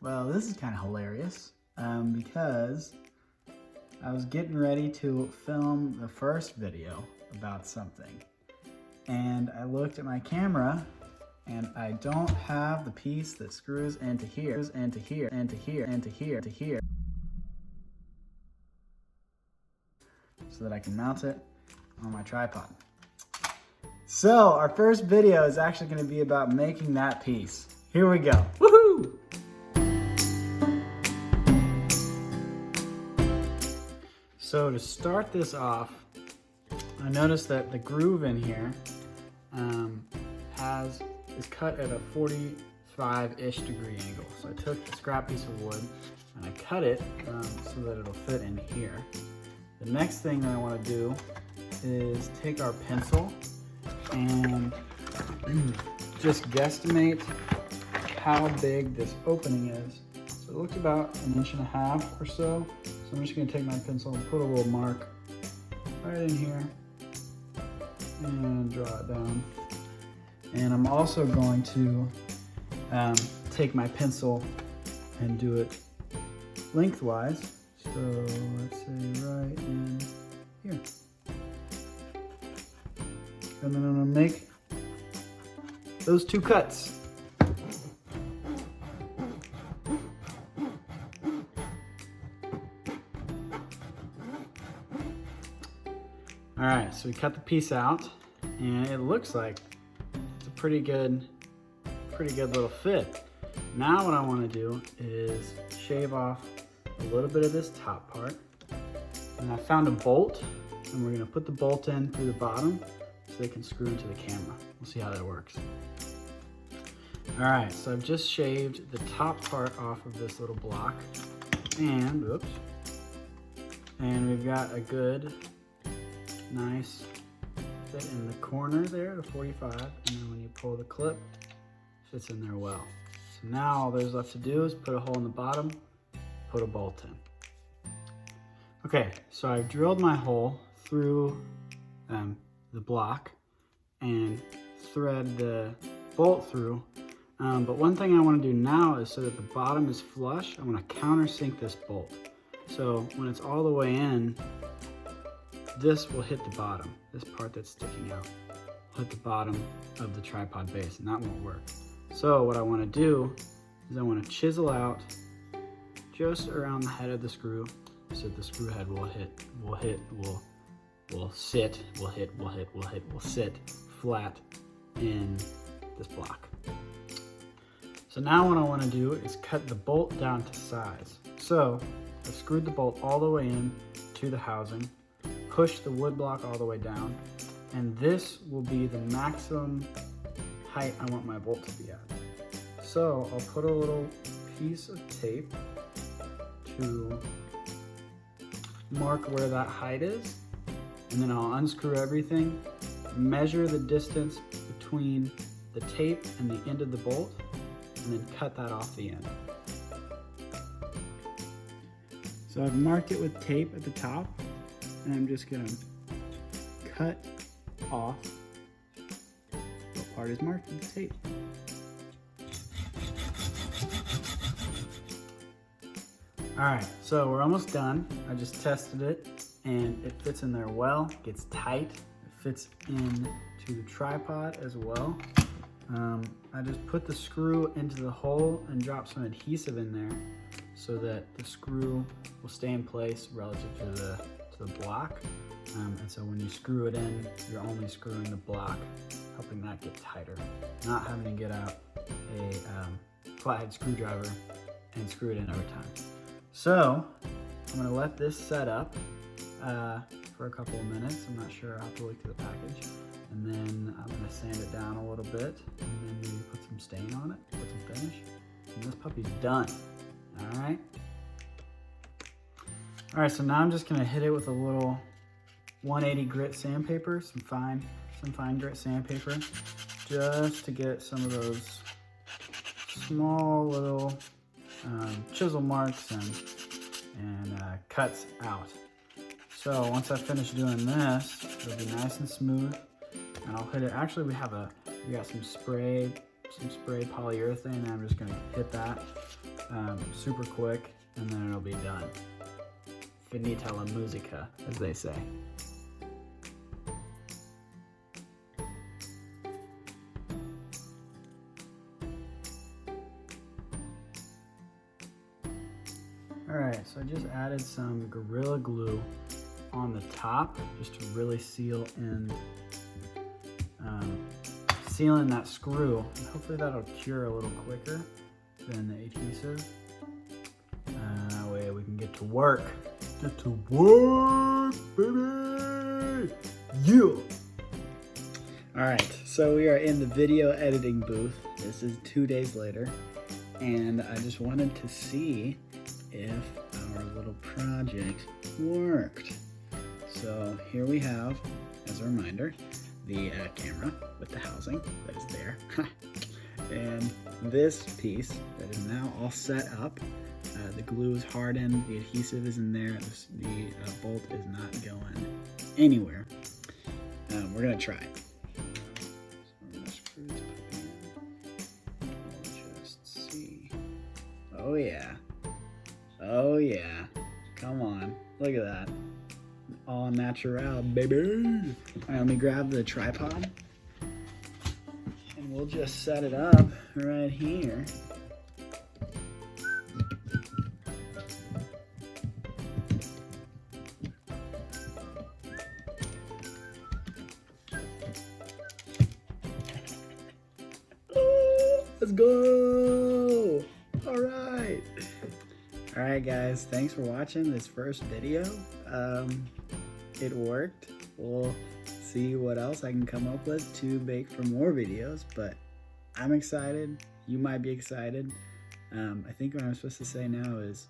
Well, this is kind of hilarious because I was getting ready to film the first video about something, and I looked at my camera and I don't have the piece that screws into here, into here, into here, into here, into here, so that I can mount it on my tripod. So our first video is actually going to be about making that piece. Here we go. Woohoo! So to start this off, I noticed that the groove in here is cut at a 45-ish degree angle. So I took a scrap piece of wood and I cut it so that it'll fit in here. The next thing that I want to do is take our pencil and just guesstimate how big this opening is. So it looks about 1.5 inches or so. So I'm just going to take my pencil and put a little mark right in here and draw it down. And I'm also going to take my pencil and do it lengthwise. So let's say right in here. And then I'm going to make those 2 cuts. All right, so we cut the piece out, and it looks like it's a pretty good little fit. Now what I want to do is shave off a little bit of this top part, and I found a bolt, and we're going to put the bolt in through the bottom so they can screw into the camera. We'll see how that works. All right, so I've just shaved the top part off of this little block, and oops, and we've got a good nice fit in the corner there, the 45, and then when you pull the clip, it fits in there well. So now all there's left to do is put a hole in the bottom, put a bolt in. Okay, so I've drilled my hole through the block and thread the bolt through. But one thing I want to do now is so that the bottom is flush, I want to countersink this bolt. So when it's all the way in, this will hit the bottom. This part that's sticking out will hit the bottom of the tripod base, and that won't work. So what I want to do is I want to chisel out just around the head of the screw so that the screw head will sit flat in this block. So now what I want to do is cut the bolt down to size. So I've screwed the bolt all the way in to the housing, push the wood block all the way down, and this will be the maximum height I want my bolt to be at. So I'll put a little piece of tape to mark where that height is, and then I'll unscrew everything, measure the distance between the tape and the end of the bolt, and then cut that off the end. So I've marked it with tape at the top, and I'm just gonna cut off what part is marked with the tape. All right, so we're almost done. I just tested it and it fits in there well, gets tight. It fits into the tripod as well. I just put the screw into the hole and dropped some adhesive in there so that the screw will stay in place relative to the block. And so when you screw it in, you're only screwing the block, helping that get tighter, not having to get out a flathead screwdriver and screw it in every time. So I'm gonna let this set up for a couple of minutes. I'm not sure, I'll have to look through the package. And then I'm gonna sand it down a little bit and then maybe put some stain on it, put some finish. And this puppy's done, all right? All right, so now I'm just gonna hit it with a little 180 grit sandpaper, some fine grit sandpaper, just to get some of those small little chisel marks and cuts out. So once I finish doing this, it'll be nice and smooth, and I'll hit it. Actually, we got some sprayed polyurethane, and I'm just gonna hit that super quick, and then it'll be done. Finita la musica, as they say. Alright, so I just added some Gorilla Glue on the top just to really seal in that screw. And hopefully that'll cure a little quicker than the adhesive. That way we can get to work. Get to work, baby! Yeah! Alright, so we are in the video editing booth. This is 2 days later, and I just wanted to see if our little project worked. So here we have, as a reminder, the camera with the housing that is there. And this piece that is now all set up. The glue is hardened, the adhesive is in there, the bolt is not going anywhere. We're gonna try it. So we're gonna screw this up in. We'll just see. Oh yeah. Oh yeah. Come on. Look at that. All natural, baby. All right, let me grab the tripod. And we'll just set it up right here. Let's go! Alright! Alright guys, thanks for watching this first video. It worked. We'll see what else I can come up with to make for more videos, but I'm excited. You might be excited. I think what I'm supposed to say now is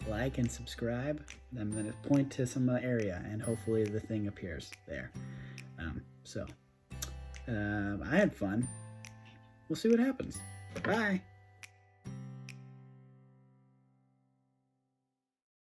like and subscribe. I'm going to point to some area and hopefully the thing appears there. I had fun. We'll see what happens. Bye.